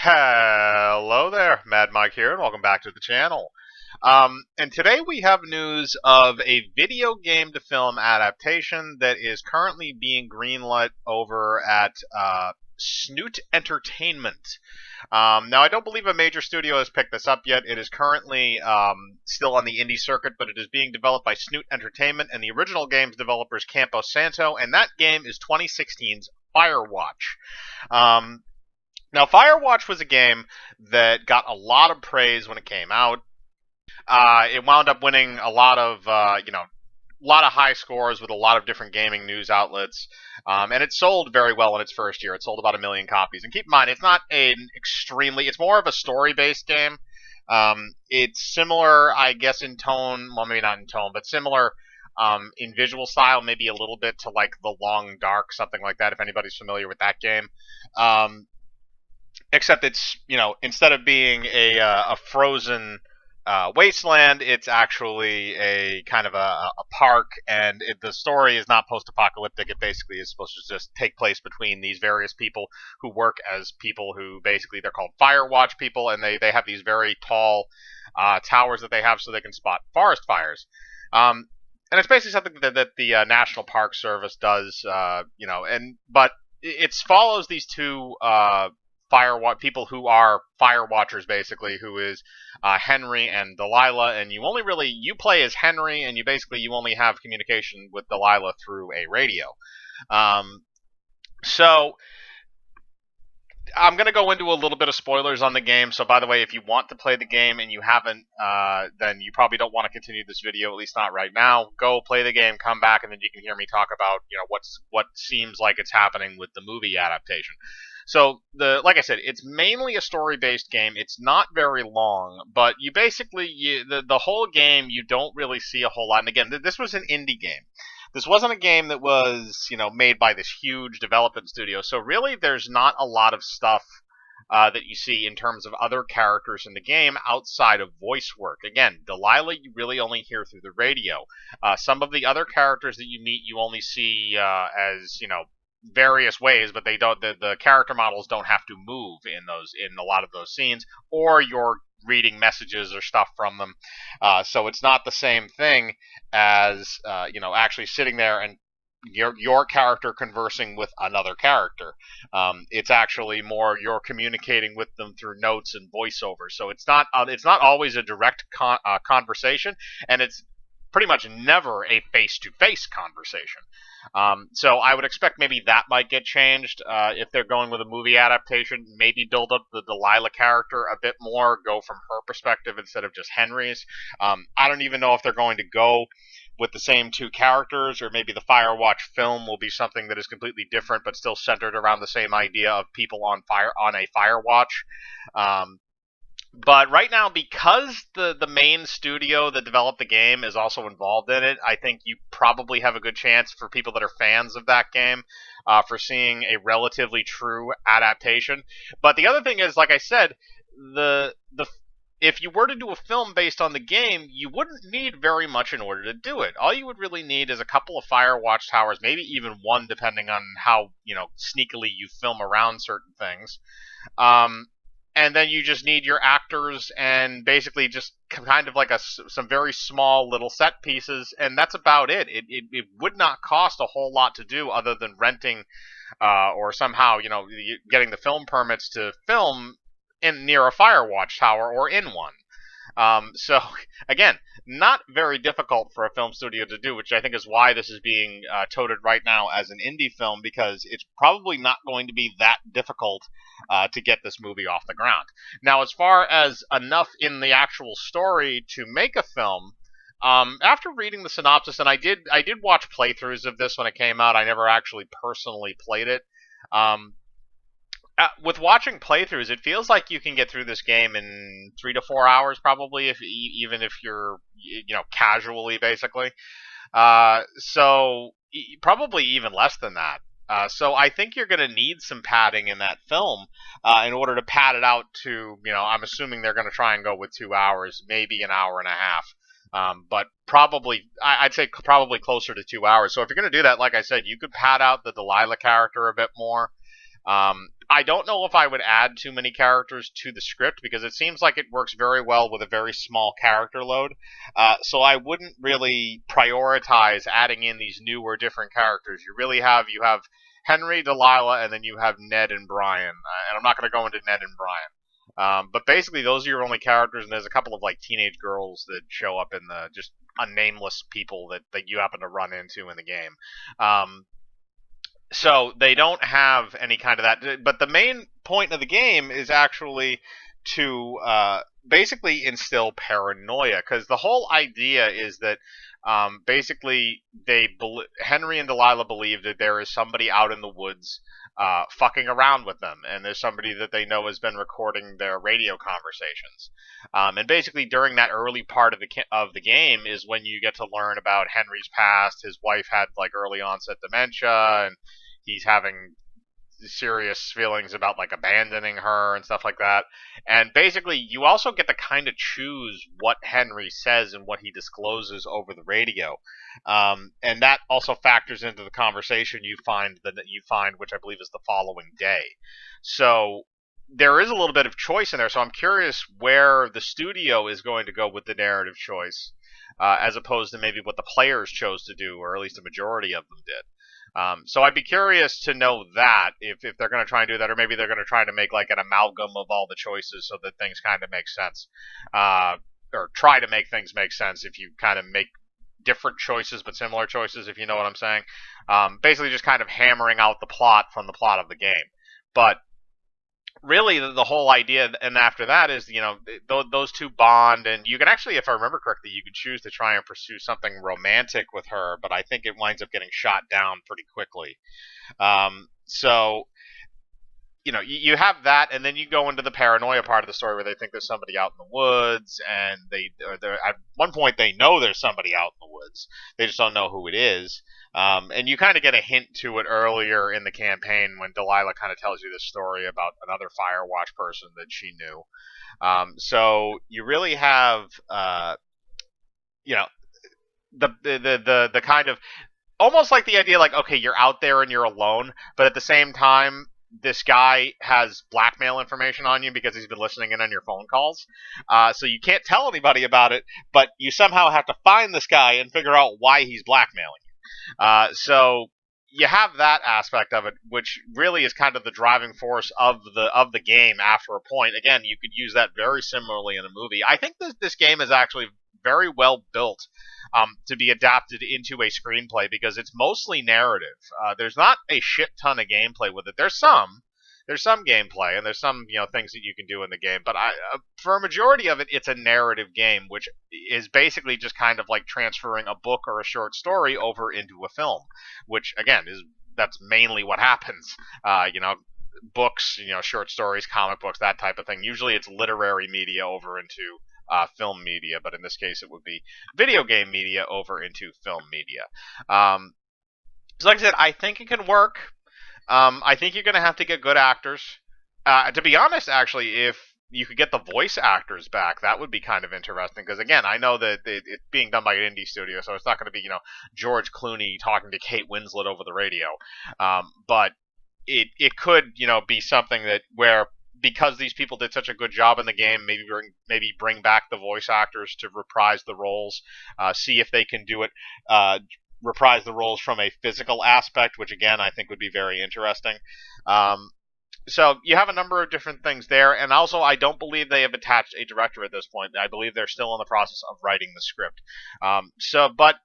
Hello there, Mad Mike here, and welcome back to the channel. And today we have news of a video game to film adaptation that is currently being greenlit over at Snoot Entertainment. Now, I don't believe a major studio has picked this up yet. It is currently still on the indie circuit, but it is being developed by Snoot Entertainment and the original game's developers Campo Santo, and that game is 2016's Firewatch. Now, Firewatch was a game that got a lot of praise when it came out. It wound up winning a lot of, a lot of high scores with a lot of different gaming news outlets, and it sold very well in its first year. It sold about 1 million copies. And keep in mind, it's not it's more of a story-based game. It's similar, I guess, in tone. Well, maybe not in tone, but similar in visual style, maybe a little bit to like The Long Dark, something like that. If anybody's familiar with that game. Except it's, instead of being a frozen wasteland, it's actually a kind of a park, and the story is not post-apocalyptic. It basically is supposed to just take place between these various people who work as people who basically, they're called Firewatch people, and they have these very tall towers that they have so they can spot forest fires. And it's basically something that the National Park Service does, but it follows these two people who are fire watchers, basically, who is Henry and Delilah, and you play as Henry, and you only have communication with Delilah through a radio. So I'm going to go into a little bit of spoilers on the game. So, by the way, if you want to play the game and you haven't, then you probably don't want to continue this video, at least not right now. Go play the game, come back, and then you can hear me talk about, what seems like it's happening with the movie adaptation. So, like I said, it's mainly a story-based game. It's not very long, but the whole game, you don't really see a whole lot. And again, this was an indie game. This wasn't a game that was, made by this huge development studio. So really, there's not a lot of stuff that you see in terms of other characters in the game outside of voice work. Again, Delilah, you really only hear through the radio. Some of the other characters that you meet, you only see as, various ways, but they don't. The character models don't have to move in a lot of those scenes, or you're reading messages or stuff from them. So it's not the same thing as actually sitting there and your character conversing with another character. It's actually more you're communicating with them through notes and voiceover. So it's not always a direct conversation, and it's pretty much never a face-to-face conversation. So I would expect maybe that might get changed if they're going with a movie adaptation. Maybe build up the Delilah character a bit more, go from her perspective instead of just Henry's. I don't even know if they're going to go with the same two characters, or maybe the Firewatch film will be something that is completely different but still centered around the same idea of people on a Firewatch. But right now, because the main studio that developed the game is also involved in it, I think you probably have a good chance for people that are fans of that game for seeing a relatively true adaptation. But the other thing is, like I said, if you were to do a film based on the game, you wouldn't need very much in order to do it. All you would really need is a couple of Firewatch towers, maybe even one, depending on how sneakily you film around certain things. And then you just need your actors and basically just kind of like some very small little set pieces, and that's about it. It would not cost a whole lot to do other than renting or somehow, getting the film permits to film near a Firewatch tower or in one. So, again, not very difficult for a film studio to do, which I think is why this is being touted right now as an indie film, because it's probably not going to be that difficult to get this movie off the ground. Now, as far as enough in the actual story to make a film, after reading the synopsis, and I did watch playthroughs of this when it came out. I never actually personally played it. With watching playthroughs, it feels like you can get through this game in 3 to 4 hours, probably, even if you're, casually, basically. So probably even less than that. So I think you're going to need some padding in that film in order to pad it out to, I'm assuming they're going to try and go with 2 hours, maybe an hour and a half. But probably, I'd say probably closer to 2 hours. So if you're going to do that, like I said, you could pad out the Delilah character a bit more. I don't know if I would add too many characters to the script because it seems like it works very well with a very small character load. So I wouldn't really prioritize adding in these new or different characters. You have Henry, Delilah, and then you have Ned and Brian. And I'm not going to go into Ned and Brian. But basically, those are your only characters, and there's a couple of like teenage girls that show up in the just unnameless people that you happen to run into in the game. So they don't have any kind of that. But the main point of the game is actually to basically instill paranoia, because the whole idea is that basically Henry and Delilah believe that there is somebody out in the woods fucking around with them, and there's somebody that they know has been recording their radio conversations. And basically, during that early part of the game is when you get to learn about Henry's past. His wife had like early onset dementia, and he's having serious feelings about like abandoning her and stuff like that. And basically, you also get to kind of choose what Henry says and what he discloses over the radio, and that also factors into the conversation you find, which I believe is the following day. So there is a little bit of choice in there. So I'm curious where the studio is going to go with the narrative choice, as opposed to maybe what the players chose to do, or at least a majority of them did. So I'd be curious to know that if they're going to try and do that, or maybe they're going to try to make like an amalgam of all the choices so that things kind of make sense, or try to make things make sense if you kind of make different choices but similar choices, if you know what I'm saying. Basically, just kind of hammering out the plot from the plot of the game. But really, the whole idea, and after that is, those two bond, and you can actually, if I remember correctly, you could choose to try and pursue something romantic with her, but I think it winds up getting shot down pretty quickly. So you have that, and then you go into the paranoia part of the story where they think there's somebody out in the woods, and they're at one point they know there's somebody out in the woods. They just don't know who it is. And you kind of get a hint to it earlier in the campaign when Delilah kind of tells you this story about another Firewatch person that she knew. So you really have, the kind of almost like the idea, like, okay, you're out there and you're alone, but at the same time, this guy has blackmail information on you because he's been listening in on your phone calls. So you can't tell anybody about it, but you somehow have to find this guy and figure out why he's blackmailing you. So you have that aspect of it, which really is kind of the driving force of the game after a point. Again, you could use that very similarly in a movie. I think this game is actually very well built to be adapted into a screenplay because it's mostly narrative. There's not a shit ton of gameplay with it. There's some gameplay, and there's some things that you can do in the game, but for a majority of it, it's a narrative game, which is basically just kind of like transferring a book or a short story over into a film, which again that's mainly what happens. Books, short stories, comic books, that type of thing. Usually, it's literary media over into film media, but in this case, it would be video game media over into film media. So, like I said, I think it can work. I think you're going to have to get good actors. To be honest, actually, if you could get the voice actors back, that would be kind of interesting. Because again, I know that it's being done by an indie studio, so it's not going to be George Clooney talking to Kate Winslet over the radio. But it could be something that where, because these people did such a good job in the game, maybe bring back the voice actors to reprise the roles, see if they can do it. Reprise the roles from a physical aspect, which again I think would be very interesting. So you have a number of different things there, and also I don't believe they have attached a director at this point. I believe they're still in the process of writing the script. But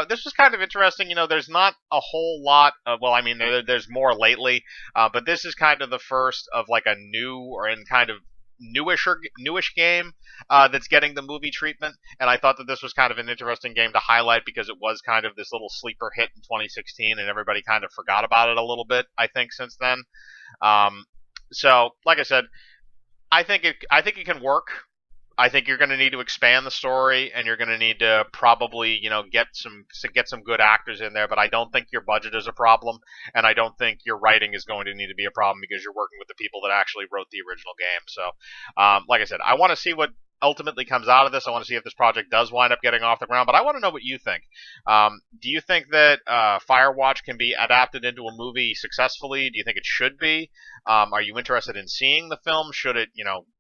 this was kind of interesting. There's not a whole lot of, well, I mean, there's more lately, but this is kind of the first of like a new or in kind of newish game that's getting the movie treatment, and I thought that this was kind of an interesting game to highlight because it was kind of this little sleeper hit in 2016, and everybody kind of forgot about it a little bit, I think, since then. So, like I said, I think it can work. I think you're going to need to expand the story, and you're going to need to probably, get some good actors in there. But I don't think your budget is a problem, and I don't think your writing is going to need to be a problem because you're working with the people that actually wrote the original game. So, like I said, I want to see what ultimately comes out of this. I want to see if this project does wind up getting off the ground, but I want to know what you think. Do you think that Firewatch can be adapted into a movie successfully? Do you think it should be? Are you interested in seeing the film? Should it,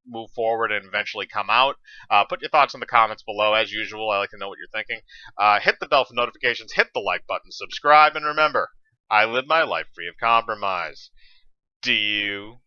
move forward and eventually come out? Put your thoughts in the comments below. As usual, I like to know what you're thinking. Hit the bell for notifications, hit the like button, subscribe, and remember, I live my life free of compromise. Do you?